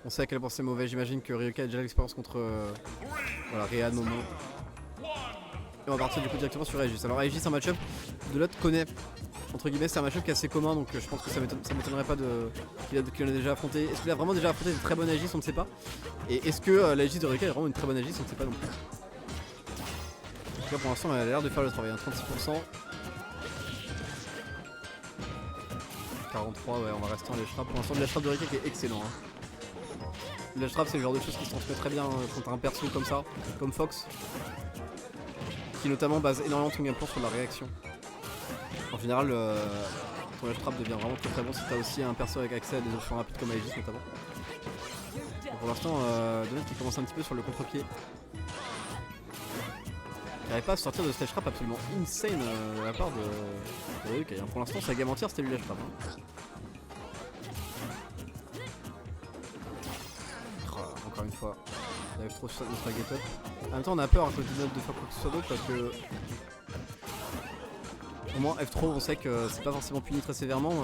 On sait à quel point c'est mauvais, j'imagine que Ryoka a déjà l'expérience contre voilà, Ryan, Momo. Et on va partir du coup directement sur Aegis. Alors Aegis, un match-up de l'autre connaît, entre guillemets, c'est un match-up qui est assez commun, donc je pense que ça m'étonnerait pas qu'il en ait déjà affronté. Est-ce qu'il a vraiment déjà affronté des très bonnes Aegis, on ne sait pas. Et est-ce que l'Aegis de Ryoka est vraiment une très bonne Aegis, on ne sait pas non plus. En tout cas pour l'instant elle a l'air de faire le travail, hein, 36%. 43, ouais, on va rester en ledge trap. Pour l'instant, le ledge trap de Ryoka qui est excellent. Hein. Le ledge trap, c'est le genre de choses qui se transmet très bien contre un perso comme ça, comme Fox, qui notamment base énormément ton gameplay sur la réaction. En général, ton ledge trap devient vraiment très très bon si t'as aussi un perso avec accès à des options rapides comme Aegis notamment. Donc pour l'instant, Donut qui commence un petit peu sur le contre-pied. Il n'arrive pas à sortir de ce ledge trap absolument insane de la part de Ryoka. Pour l'instant, sa game entière c'était le ledge trap. Hein. Encore une fois, il arrive trop sur notre get up. En même temps, on a peur à côté de Donut de faire quoi que ce soit d'autre parce que au moins F3 on sait que c'est pas forcément puni très sévèrement.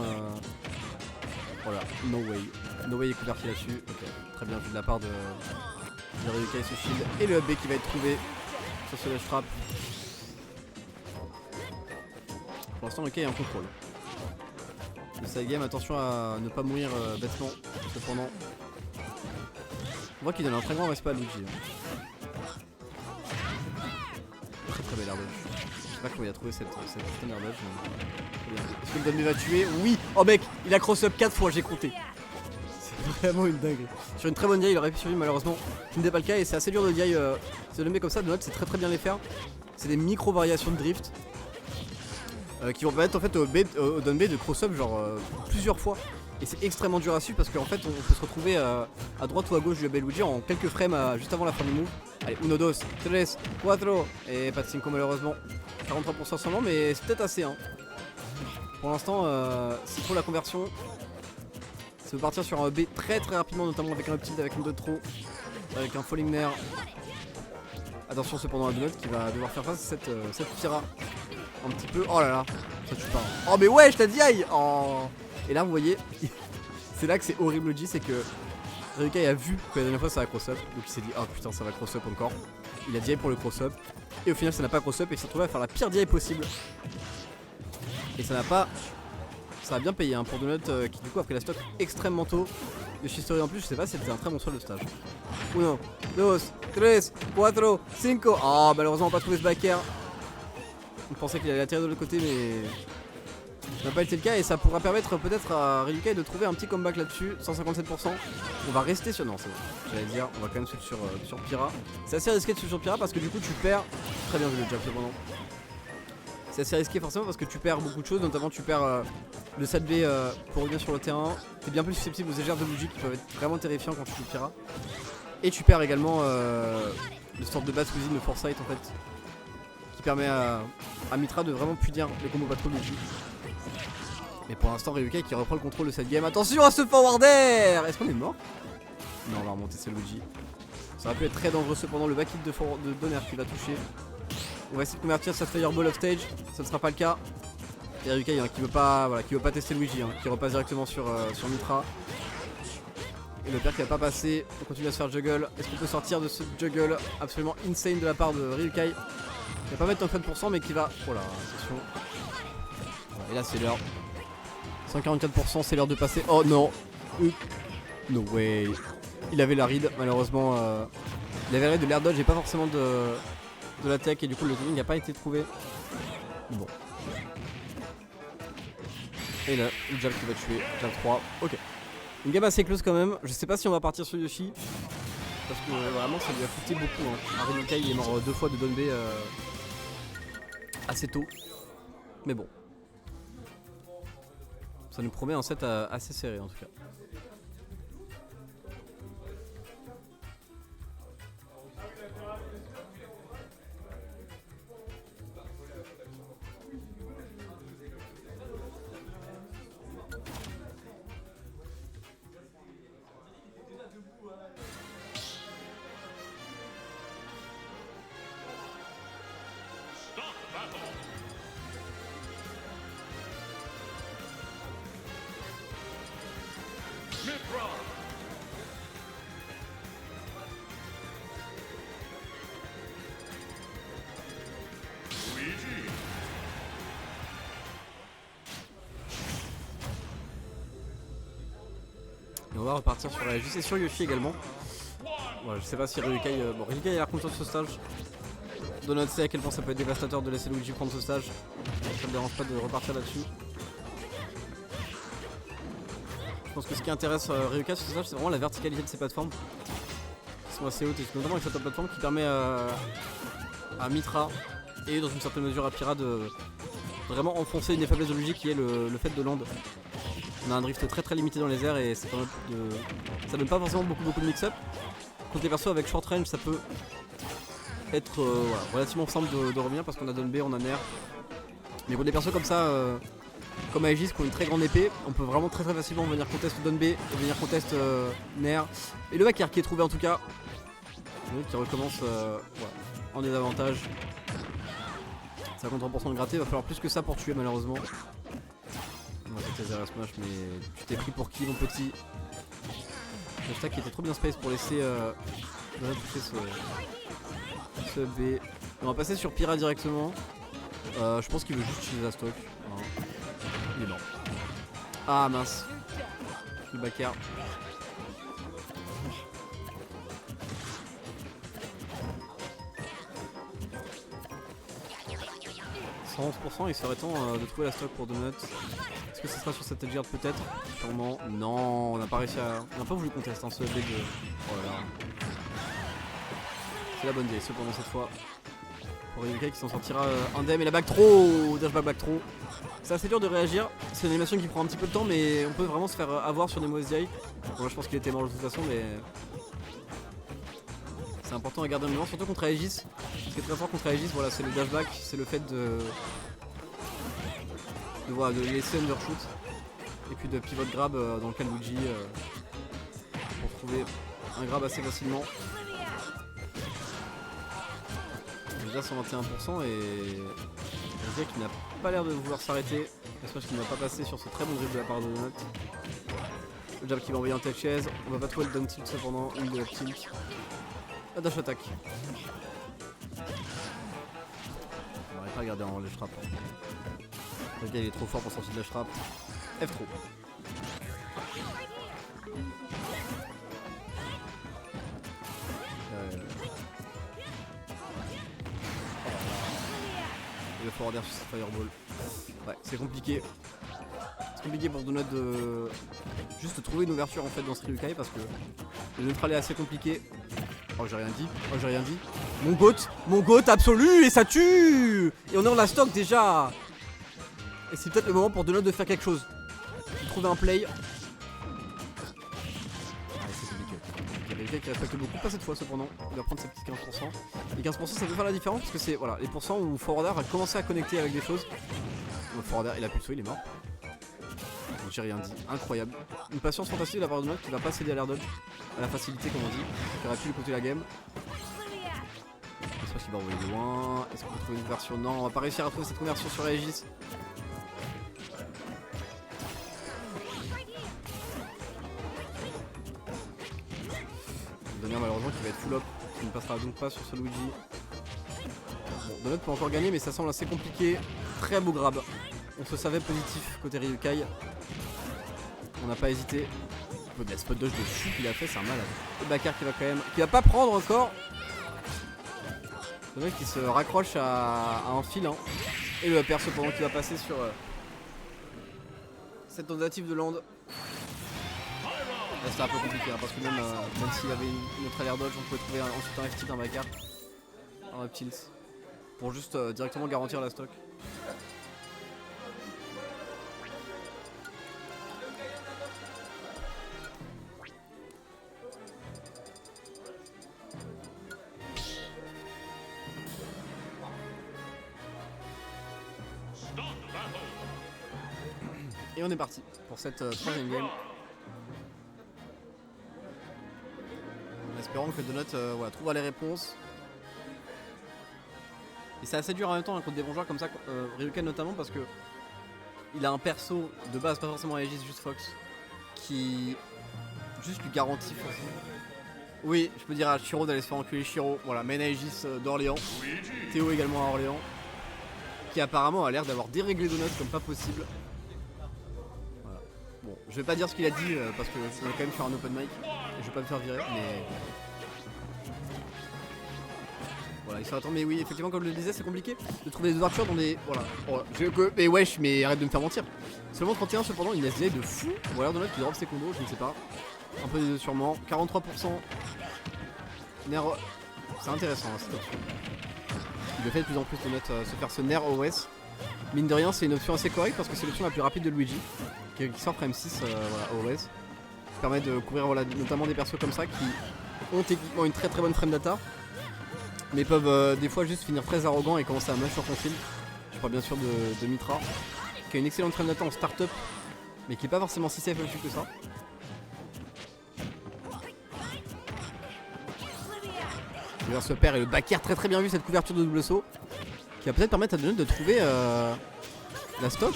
Voilà, no way. No way est converti là-dessus. Ok, très bien vu de la part de Ryoka et ce shield. Et le B qui va être trouvé sur ce ledge trap. Pour l'instant, Ryoka est en contrôle. Le side game, attention à ne pas mourir bêtement. Cependant, on voit qu'il donne un très grand respect à Luigi. Très très belle air dodge. Je sais pas comment il a trouvé cette putain d'air dodge. Est-ce que le Donbé va tuer? Oui. Oh mec, il a cross up 4 fois, j'ai compté. C'est vraiment une dingue. Sur une très bonne DI, il aurait pu survivre malheureusement. Ce n'est pas le cas et c'est assez dur de DI. Se Donbé comme ça, de note, c'est très très bien les faire. C'est des micro variations de drift. Qui vont permettre en fait au Donbé de cross up genre plusieurs fois. Et c'est extrêmement dur à suivre parce qu'en fait on peut se retrouver à droite ou à gauche du Luigi en quelques frames juste avant la fin du move. Allez, 1, 2, 3, 4 et pas de 5 malheureusement. 43% seulement mais c'est peut-être assez hein. Pour l'instant c'est trop la conversion. Ça peut partir sur un B très très rapidement notamment avec un up tilt, avec une 2 de trop. Avec un falling nair. Attention cependant à Donut qui va devoir faire face à cette Pyra. Un petit peu, oh là là, ça tue pas. Oh mais ouais, je t'ai dit aïe. Oh. Et là vous voyez, c'est là que c'est horrible G, c'est que Ryoka a vu que la dernière fois ça va cross up. Donc il s'est dit, oh putain ça va cross up encore. Il a DI pour le cross up. Et au final ça n'a pas cross up et il s'est retrouvé à faire la pire DI possible. Et ça n'a pas... Ça a bien payé hein, pour Donut qui du coup a pris la stock extrêmement tôt. De chez Story en plus, je sais pas si c'était un très bon sol de stage. 1, 2, 3, 4, 5. Oh malheureusement on n'a pas trouvé ce back air. On pensait qu'il allait atterrir de l'autre côté mais ça n'a pas été le cas et ça pourra permettre peut-être à Ryoka de trouver un petit comeback là-dessus. 157%. On va rester sur... Non c'est bon. J'allais dire on va quand même suivre sur Pyra. C'est assez risqué de suivre sur Pyra parce que du coup tu perds... Très bien vu le jab cependant. C'est assez risqué forcément parce que tu perds beaucoup de choses. Notamment tu perds le set B pour revenir sur le terrain. T'es bien plus susceptible aux égères de Luigi qui peuvent être vraiment terrifiants quand tu joues Pyra. Et tu perds également le sorte de base cuisine de Foresight en fait. Qui permet à Mitra de vraiment punir les combos pas trop Luigi. Mais pour l'instant Ryoka qui reprend le contrôle de cette game. Attention à ce forward air. Est-ce qu'on est mort? Non on va remonter c'est Luigi. Ça aurait pu être très dangereux cependant le back hit de Donner qui va toucher. On va essayer de convertir sa fireball off stage. Ça ne sera pas le cas. Et Ryoka hein, qui veut pas tester Luigi hein, qui repasse directement sur Mitra. Et le pire qui va pas passer. On continue à se faire juggle. Est-ce qu'on peut sortir de ce juggle absolument insane de la part de Ryoka? Il va pas mettre en 30% mais qui va... Oh là attention. Et là c'est l'heure. 144% c'est l'heure de passer. Oh non. No way. Il avait la read malheureusement. Il avait la read de l'air dodge et pas forcément de la tech. Et du coup le timing n'a pas été trouvé. Bon. Et là le jab qui va tuer. Jab 3. Ok. Une game assez close quand même. Je sais pas si on va partir sur Yoshi. Parce que vraiment ça lui a coûté beaucoup hein. Ryoka il est mort 2 fois de Donbé assez tôt. Mais bon. Ça nous promet un set assez serré en tout cas. repartir sur la JC et sur Yoshi également. Voilà, je sais pas si Ryukai... bon, Ryukai a l'air content de ce stage. Donut sait à quel point ça peut être dévastateur de laisser Luigi prendre ce stage. Ça me dérange pas de repartir là-dessus. Je pense que ce qui intéresse Ryukai sur ce stage, c'est vraiment la verticalité de ses plateformes. Qui sont assez hautes, et notamment avec cette plateforme qui permet à Mythra et dans une certaine mesure à Pyra de vraiment enfoncer une des faiblesses de Luigi qui est le fait de land. On a un drift très limité dans les airs et ça donne pas forcément beaucoup de mix-up. Contre les persos avec short range, ça peut être voilà, relativement simple de revenir parce qu'on a down B, on a Nair. Mais contre des persos comme ça, comme Aegis qui ont une très grande épée, on peut vraiment très facilement venir contest down B et venir contest Nair. Et le backer qui est trouvé en tout cas, qui recommence voilà, en désavantage. Ça compte 30% de gratté, il va falloir plus que ça pour tuer malheureusement. C'était Zero Smash, mais tu t'es pris pour qui mon petit? Le stack qui était trop bien space pour laisser toucher ce B. On va passer sur Pyra directement. Je pense qu'il veut juste utiliser la stock. Il est mort. Ah mince. Le backer. 111%, il serait temps de trouver la stock pour Donut. Est-ce que ce sera sur cette edge guard peut-être? Sûrement. Non, on n'a pas réussi à... On n'a pas voulu contester ce B de... Oh là là. C'est la bonne idée, cependant cette fois. Pour Ryukai qui s'en sortira indemne et la back throw. Dashback back throw. C'est assez dur de réagir. C'est une animation qui prend un petit peu de temps, mais on peut vraiment se faire avoir sur des mauvaises DI. Bon, là je pense qu'il était mort de toute façon, mais... C'est important à garder un moment, surtout contre Aegis. Ce qui est très fort contre Aegis, voilà, c'est le dashback, c'est le fait de laisser undershoot. Et puis de pivot grab dans le cas de Luigi pour trouver un grab assez facilement. Déjà 121% et Ryukai qui n'a pas l'air de vouloir s'arrêter. J'espère qu'il ne va pas passer sur ce très bon dribble de la part de Donut. Le jab qui va envoyer en tech chaise. On va pas trouver le down tilt cependant, une de la tilt. La dash attack. On n'arrive pas à garder en ledge trap. Ryukai il est trop fort pour sortir de ledge trap. F trop. Il va falloir dire sur cette fireball. Ouais, c'est compliqué. C'est compliqué pour Donut de juste trouver une ouverture en fait dans ce Ryukai parce que le neutral est assez compliqué. Oh j'ai rien dit, oh j'ai rien dit. Mon goat absolu et ça tue. Et on est en la stock déjà. Et c'est peut-être le moment pour Donut de faire quelque chose. De trouver un play. Ah, c'est compliqué. Ryukai qui respecte beaucoup, pas cette fois cependant. Il va prendre ses petits 15%. Et 15% ça peut faire la différence parce que c'est voilà, les pourcents où Forwarder va commencer à connecter avec des choses. Le Forwarder il a plus de il est mort. J'ai rien dit, incroyable. Une patience fantastique de la part de Donut qui va pas céder à l'air dodge, à la facilité comme on dit, qui aurait pu lui coûter la game. J'espère qu'il va envoyer loin. Est-ce qu'on peut trouver une version? Non, on va pas réussir à trouver cette conversion sur Aegis. Donner malheureusement qui va être full up, qui ne passera donc pas sur ce Luigi. Bon, Donut peut encore gagner mais ça semble assez compliqué. Très beau grab. On se savait positif côté Ryukai. On n'a pas hésité. La spot dodge de fou qu'il a fait, c'est un malade. Le backer qui va quand même. Qui va pas prendre encore. Le mec qui se raccroche à un fil. Hein. Et le upper cependant qui va passer sur cette tentative de land. Là c'était un peu compliqué hein, parce que même s'il avait une autre air dodge, on pouvait trouver ensuite un F-tilt, un backer. Un up tilt. Pour juste directement garantir la stock. Et on est parti pour cette troisième game. En espérant que Donut voilà, trouvera les réponses. Et c'est assez dur en même temps hein, contre des bons joueurs comme ça, Ryukai notamment parce que il a un perso de base, pas forcément Aegis, juste Fox, qui juste lui garantit forcément. Oui, je peux dire à Shiro d'aller se faire enculer Shiro. Voilà, main Aegis d'Orléans. Théo également à Orléans. Qui apparemment a l'air d'avoir déréglé Donut comme pas possible. Voilà. Bon, Je vais pas dire ce qu'il a dit parce que on est quand même sur un open mic et je vais pas me faire virer, mais voilà, il faut attendre. Mais oui, effectivement, comme je le disais, c'est compliqué de trouver des ouvertures dans des. Voilà. Oh, mais wesh, mais arrête de me faire mentir. Seulement 31 cependant, une SDA de fou. Ou alors Donut qui drop ses combos, je ne sais pas. Un peu des deux sûrement. 43%. Nair. C'est intéressant cette option. Il le fait de plus en plus Donut se faire ce Nair OS. Mine de rien, c'est une option assez correcte parce que c'est l'option la plus rapide de Luigi. Qui sort frame 6 voilà, OS. Qui permet de couvrir voilà, notamment des persos comme ça qui ont techniquement une très bonne frame data. Mais peuvent des fois juste finir très arrogant et commencer à match sur ton film. Je parle bien sûr de Mitra, qui a une excellente frame data en start-up, mais qui est pas forcément si safe au-dessus que ça. Le se perd et le back air très bien vu cette couverture de double saut, qui va peut-être permettre à Donut de trouver la stock.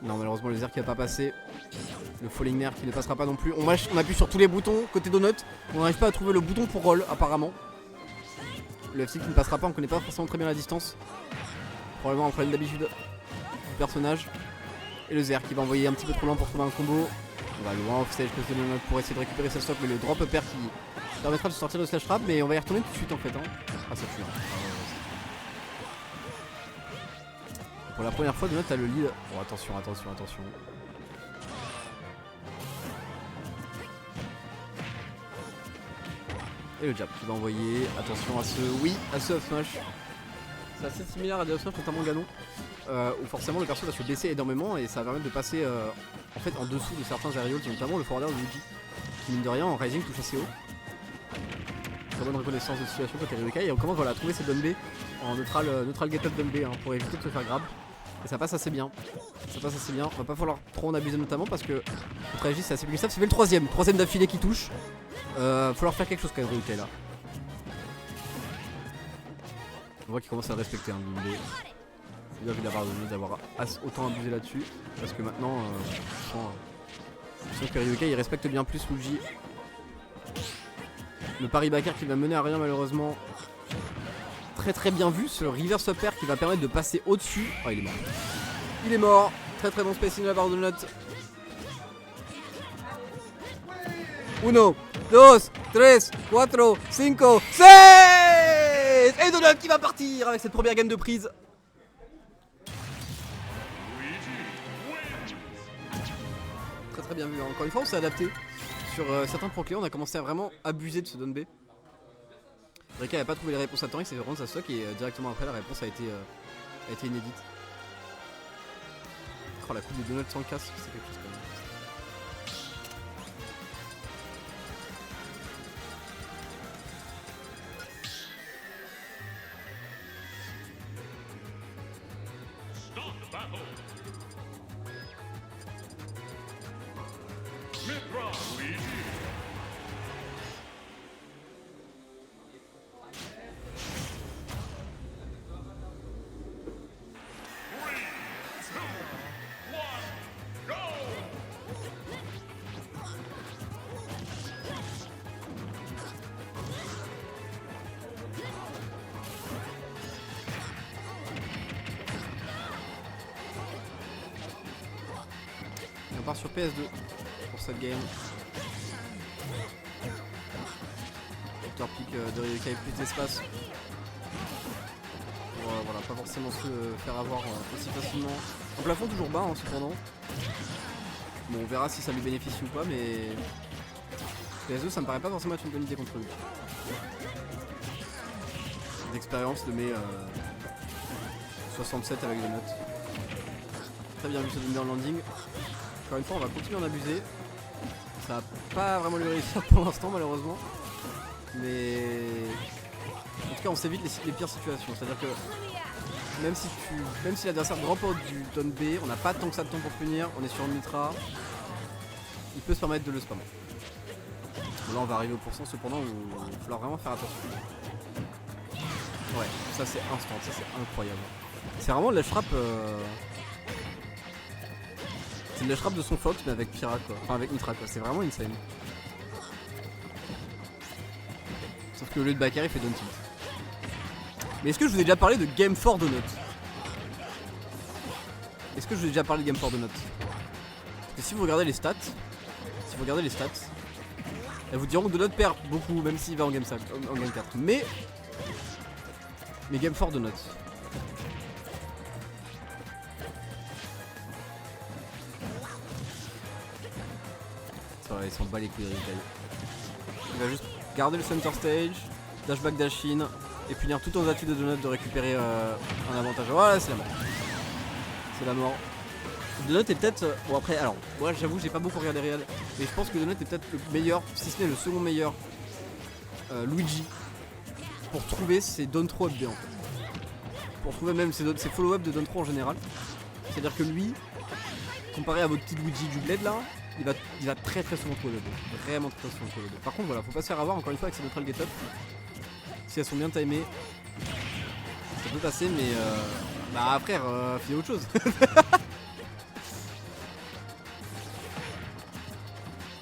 Non malheureusement le laser qui va pas passer. Le falling air qui ne passera pas non plus. On appuie sur tous les boutons côté Donut. On n'arrive pas à trouver le bouton pour roll apparemment. Le F6 qui ne passera pas, on connaît pas forcément très bien la distance. Probablement un problème d'habitude du personnage. Et le Zer qui va envoyer un petit peu trop loin pour trouver un combo. On va loin offstage pour essayer de récupérer sa stock, mais le drop pair qui permettra de sortir de slash trap, mais on va y retourner tout de suite en fait. Ah ça tue. Pour la première fois, Donut a le lead. Oh attention. Et le jab qui va envoyer, attention à ce up smash. C'est assez similaire à des up smash, notamment Ganon, où forcément le perso va se baisser énormément et ça va permettre de passer en fait en dessous de certains aerials, notamment le forwarder de Luigi, qui mine de rien en rising touche assez haut. Très bonne reconnaissance de situation côté Ryokai et on commence voilà, à trouver ces dumb B en neutral get up dumb B pour éviter de se faire grab. Et ça passe assez bien. Va pas falloir trop en abuser notamment parce que notre Aegis c'est assez glissable. Ça fait le troisième d'affilée qui touche. Falloir faire quelque chose quand même Ryokai là. On voit qu'il commence à le respecter hein, le B. C'est bien vu d'avoir autant abusé là-dessus. Parce que maintenant je sens que Ryokai il respecte bien plus Luigi. Le pari backer qui va mener à rien malheureusement. Très bien vu ce reverse up air qui va permettre de passer au-dessus. Oh il est mort. Il est mort. Très bon spacing de la barre de Donut. 1, 2, 3, 4, 5, 6. Et Donut qui va partir avec cette première game de prise. Très bien vu. Encore une fois on s'est adapté. Sur certains proclés on a commencé à vraiment abuser de ce down B. Reka n'a pas trouvé les réponses à temps, il s'est rendu sa stock et directement après la réponse a été inédite. Oh la coupe de Donut sans casse, c'est quelque chose quand même. On part sur PS2 pour cette game. Victor pick de Ryokai plus d'espace. Pour voilà, pas forcément se faire avoir aussi facilement. En plafond toujours bas cependant. Bon on verra si ça lui bénéficie ou pas mais PS2 ça me paraît pas forcément être une bonne idée contre lui. D'expérience de mes 67 avec des notes. Très bien vu ce Thunder landing. Encore une fois on va continuer à en abuser. Ça va pas vraiment lui réussir pour l'instant malheureusement. Mais en tout cas on s'évite les pires situations. C'est-à-dire que même si l'adversaire drop out du down B, on n'a pas tant que ça de temps pour punir, on est sur une Mitra. Il peut se permettre de le spammer. Là on va arriver au pourcent cependant où il va falloir vraiment faire attention. Ouais, ça c'est instant, ça c'est incroyable. C'est vraiment le frappe. C'est le frappe de son Fox mais avec Pyra quoi. Enfin avec Mitra quoi, c'est vraiment insane. Sauf que au lieu de backer il fait down tilt. Mais est-ce que je vous ai déjà parlé de Game for Donut? Est-ce que je vous ai déjà parlé de Game for Donut? Et si vous regardez les stats, elles vous diront que Donut perd beaucoup, même s'il va en game 5, en game 4. Mais game fort Donut. Ça va, il s'en bat les couilles de Ryukai. Il va juste garder le center stage, dash back dash in, et punir tout aux atouts de Donut de récupérer un avantage. Voilà, c'est la mort. C'est la mort. Donut est peut-être. Bon, après, alors, moi j'avoue, j'ai pas beaucoup regardé Real, mais je pense que Donut est peut-être le meilleur, si ce n'est le second meilleur Luigi pour trouver ses down throw up B en fait. Pour trouver même ses follow-up de down throw en général. C'est-à-dire que lui, comparé à votre petit Luigi du Blade là, il va très souvent trouver le B. Vraiment très souvent trouver le B. Par contre, voilà, faut pas se faire avoir encore une fois avec ses neutral get up. Si elles sont bien timées, ça peut passer, mais bah frère, fais autre chose.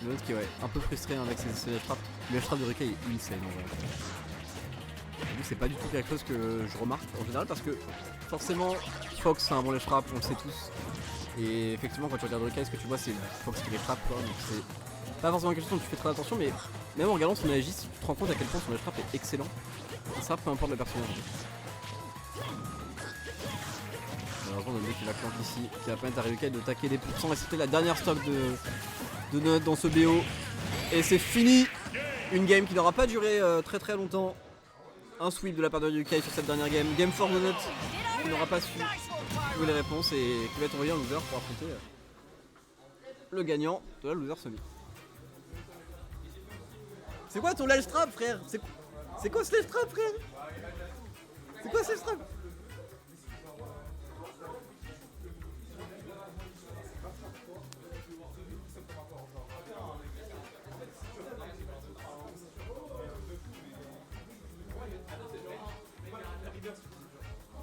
L'autre qui est un peu frustré avec ses lèche trappes. Le lèche trap de Ryukai est insane en vrai. C'est pas du tout quelque chose que je remarque en général parce que forcément Fox c'est un bon lèche trap, on le sait tous. Et effectivement quand tu regardes Ryukai, ce que tu vois c'est Fox qui lèche trap quoi. Donc c'est pas forcément quelque chose dont tu fais très attention, mais même en regardant son Aegis, tu te rends compte à quel point son lèche trap est excellent. Et ça peu importe le personnage. Malheureusement le mec qui va clank ici, qui va permettre à Ryukai de taquer des pourcents et c'était la dernière stock de Donut dans ce BO. Et c'est fini. Une game qui n'aura pas duré très longtemps. Un sweep de la part de Ryukai sur cette dernière game. Game for Donut qui n'aura pas su trouver les réponses et qui va être envoyé en loser pour affronter le gagnant de la loser semi. C'est quoi ton ledge trap frère? C'est quoi ce ledge trap frère? C'est quoi ce ledge trap?